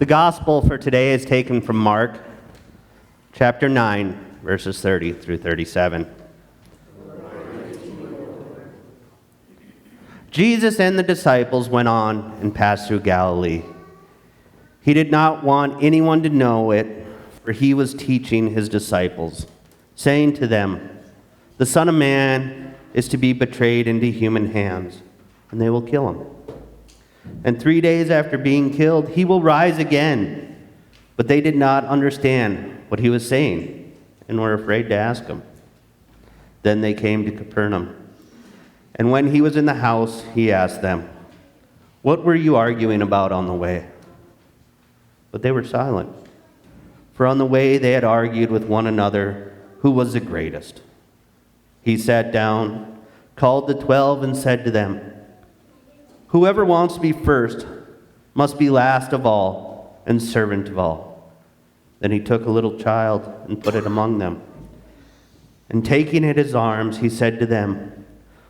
The gospel for today is taken from Mark chapter 9, verses 30 through 37. Jesus and the disciples went on and passed through Galilee. He did not want anyone to know it, for he was teaching his disciples, saying to them, "The Son of Man is to be betrayed into human hands, and they will kill him. And 3 days after being killed, he will rise again." But they did not understand what he was saying, and were afraid to ask him. Then they came to Capernaum. And when he was in the house, he asked them, "What were you arguing about on the way?" But they were silent, for on the way they had argued with one another who was the greatest. He sat down, called the 12, and said to them, "Whoever wants to be first must be last of all and servant of all." Then he took a little child and put it among them. And taking it in his arms, he said to them,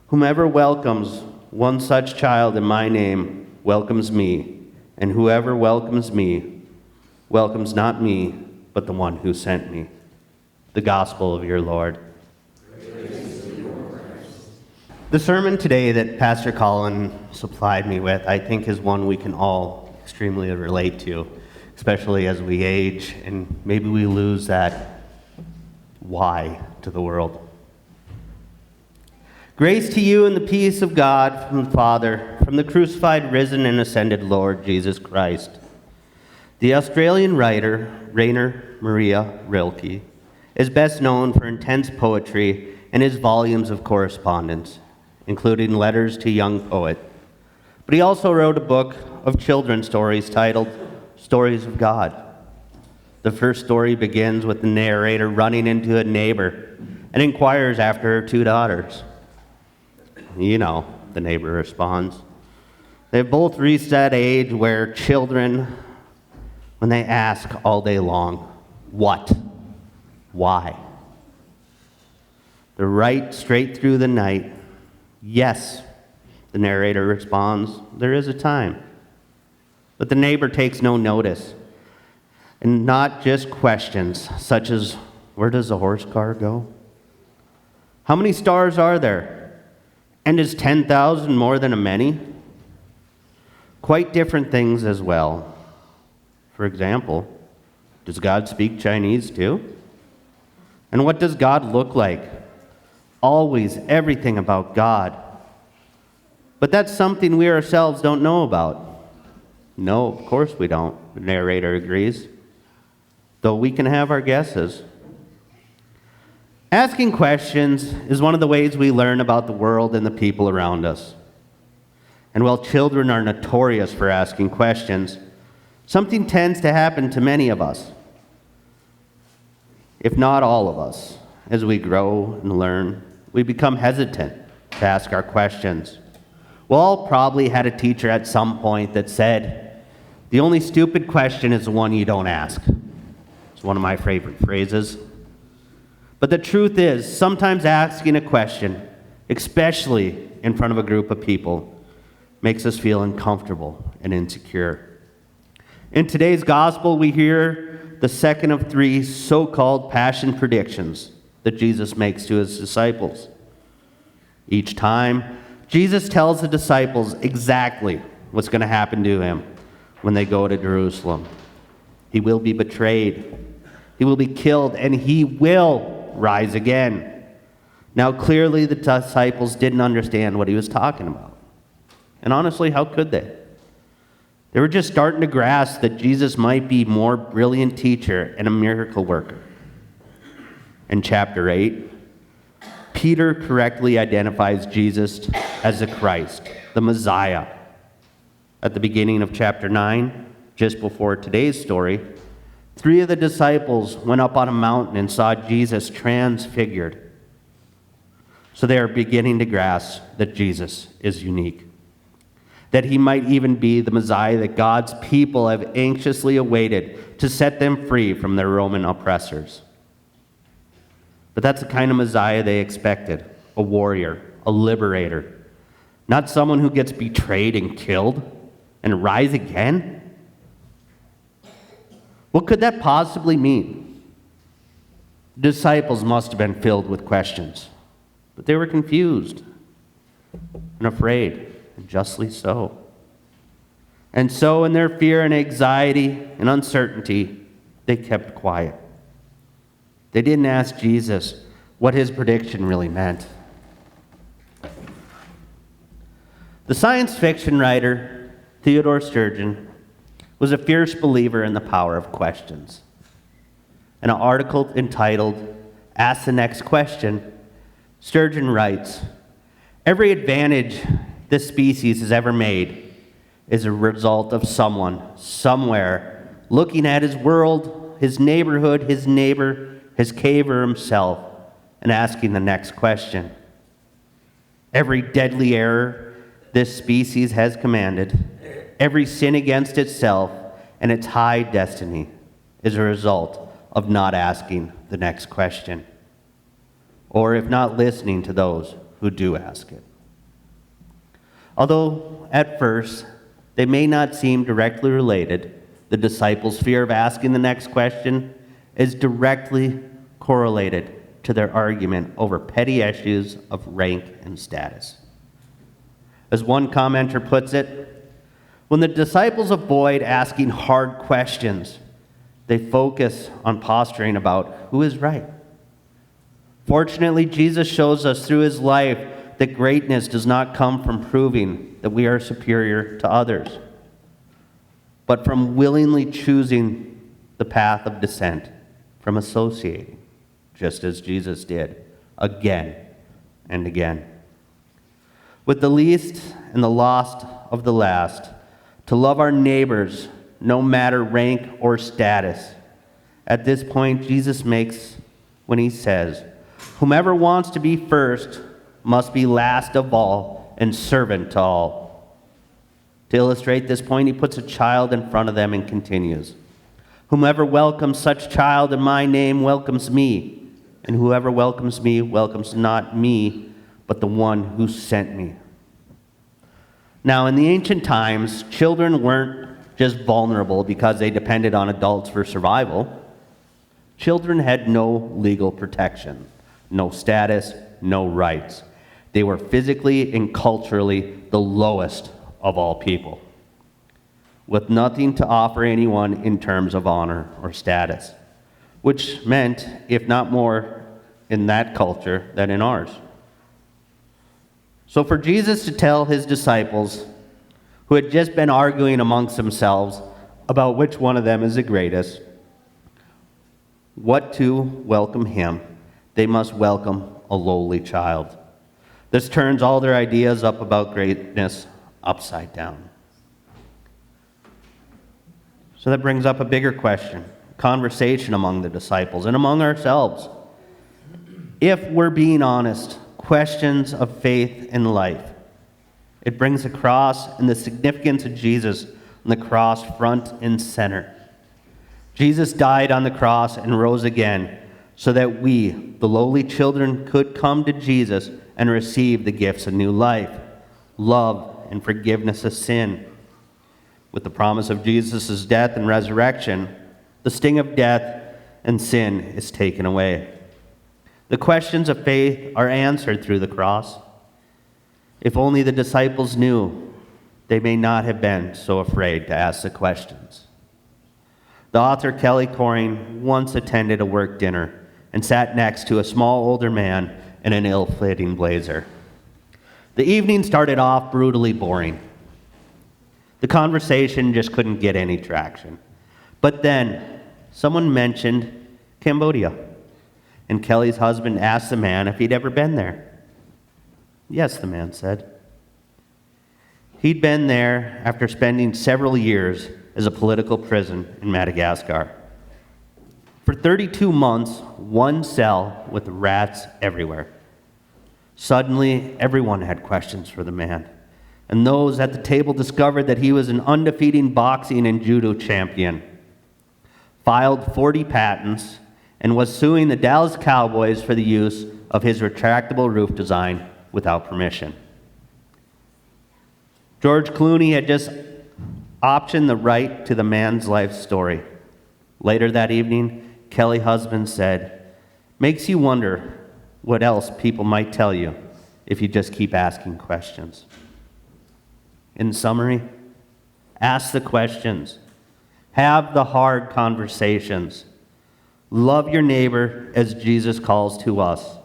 "Whomever welcomes one such child in my name welcomes me, and whoever welcomes me welcomes not me, but the one who sent me." The gospel of your Lord. The sermon today that Pastor Colin supplied me with, I think, is one we can all extremely relate to, especially as we age and maybe we lose that why to the world. Grace to you and the peace of God from the Father, from the crucified, risen, and ascended Lord Jesus Christ. The Australian writer, Rainer Maria Rilke, is best known for intense poetry and his volumes of correspondence, including Letters to a Young Poet. But he also wrote a book of children's stories titled Stories of God. The first story begins with the narrator running into a neighbor and inquires after her 2 daughters. You know, the neighbor responds. They've both reached that age where children, when they ask all day long, what? Why? They're right straight through the night. Yes, the narrator responds, there is a time. But the neighbor takes no notice. And not just questions, such as, where does the horse car go? How many stars are there? And is 10,000 more than a many? Quite different things as well. For example, does God speak Chinese too? And what does God look like? Always everything about God. But that's something we ourselves don't know about. No, of course we don't, the narrator agrees, though we can have our guesses. Asking questions is one of the ways we learn about the world and the people around us. And while children are notorious for asking questions, something tends to happen to many of us, if not all of us. As we grow and learn, we become hesitant to ask our questions. We all probably had a teacher at some point that said, "The only stupid question is the one you don't ask." It's one of my favorite phrases. But the truth is, sometimes asking a question, especially in front of a group of people, makes us feel uncomfortable and insecure. In today's gospel, we hear the second of 3 so-called passion predictions that Jesus makes to his disciples. Each time, Jesus tells the disciples exactly what's going to happen to him when they go to Jerusalem. He will be betrayed, he will be killed, and he will rise again. Now, clearly, the disciples didn't understand what he was talking about. And honestly, how could they? They were just starting to grasp that Jesus might be a more brilliant teacher and a miracle worker. In chapter 8, Peter correctly identifies Jesus as the Christ, the Messiah. At the beginning of chapter 9, just before today's story, 3 of the disciples went up on a mountain and saw Jesus transfigured. So they are beginning to grasp that Jesus is unique, that he might even be the Messiah that God's people have anxiously awaited to set them free from their Roman oppressors. But that's the kind of Messiah they expected, a warrior, a liberator, not someone who gets betrayed and killed and rise again. What could that possibly mean? The disciples must have been filled with questions, but they were confused and afraid, and justly so. And so in their fear and anxiety and uncertainty, they kept quiet. They didn't ask Jesus what his prediction really meant. The science fiction writer Theodore Sturgeon was a fierce believer in the power of questions. In an article entitled, "Ask the Next Question," Sturgeon writes, "Every advantage this species has ever made is a result of someone, somewhere, looking at his world, his neighborhood, his neighbor, his cave, or himself, and asking the next question. Every deadly error this species has commanded, every sin against itself and its high destiny, is a result of not asking the next question, or if not listening to those who do ask it." Although, at first, they may not seem directly related, the disciples' fear of asking the next question is directly correlated to their argument over petty issues of rank and status. As one commenter puts it, when the disciples avoid asking hard questions, they focus on posturing about who is right. Fortunately, Jesus shows us through his life that greatness does not come from proving that we are superior to others, but from willingly choosing the path of descent, from associating, just as Jesus did, again and again. With the least and the lost of the last, to love our neighbors, no matter rank or status. At this point, Jesus makes when he says, "Whomever wants to be first must be last of all and servant to all." To illustrate this point, he puts a child in front of them and continues, "Whomever welcomes such child in my name welcomes me, and whoever welcomes me welcomes not me, but the one who sent me." Now, in the ancient times, children weren't just vulnerable because they depended on adults for survival. Children had no legal protection, no status, no rights. They were physically and culturally the lowest of all people, with nothing to offer anyone in terms of honor or status, which meant, if not more, in that culture than in ours. So for Jesus to tell his disciples, who had just been arguing amongst themselves about which one of them is the greatest, what to welcome him, they must welcome a lowly child. This turns all their ideas up about greatness upside down. So that brings up a bigger question, conversation among the disciples and among ourselves. If we're being honest, questions of faith and life, it brings the cross and the significance of Jesus on the cross front and center. Jesus died on the cross and rose again so that we, the lowly children, could come to Jesus and receive the gifts of new life, love, and forgiveness of sin. With the promise of Jesus' death and resurrection, the sting of death and sin is taken away. The questions of faith are answered through the cross. If only the disciples knew, they may not have been so afraid to ask the questions. The author Kelly Coring once attended a work dinner and sat next to a small older man in an ill-fitting blazer. The evening started off brutally boring. The conversation just couldn't get any traction. But then someone mentioned Cambodia, and Kelly's husband asked the man if he'd ever been there. "Yes," the man said. He'd been there after spending several years as a political prison in Madagascar. For 32 months, one cell with rats everywhere. Suddenly, everyone had questions for the man, and those at the table discovered that he was an undefeated boxing and judo champion, filed 40 patents, and was suing the Dallas Cowboys for the use of his retractable roof design without permission. George Clooney had just optioned the right to the man's life story, Later that evening, Kelly's husband said, "Makes you wonder what else people might tell you if you just keep asking questions." In summary, ask the questions. Have the hard conversations. Love your neighbor as Jesus calls to us,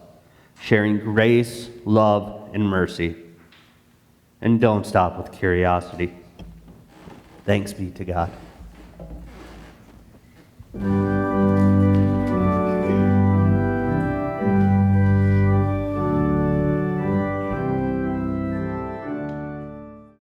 sharing grace, love, and mercy. And don't stop with curiosity. Thanks be to God.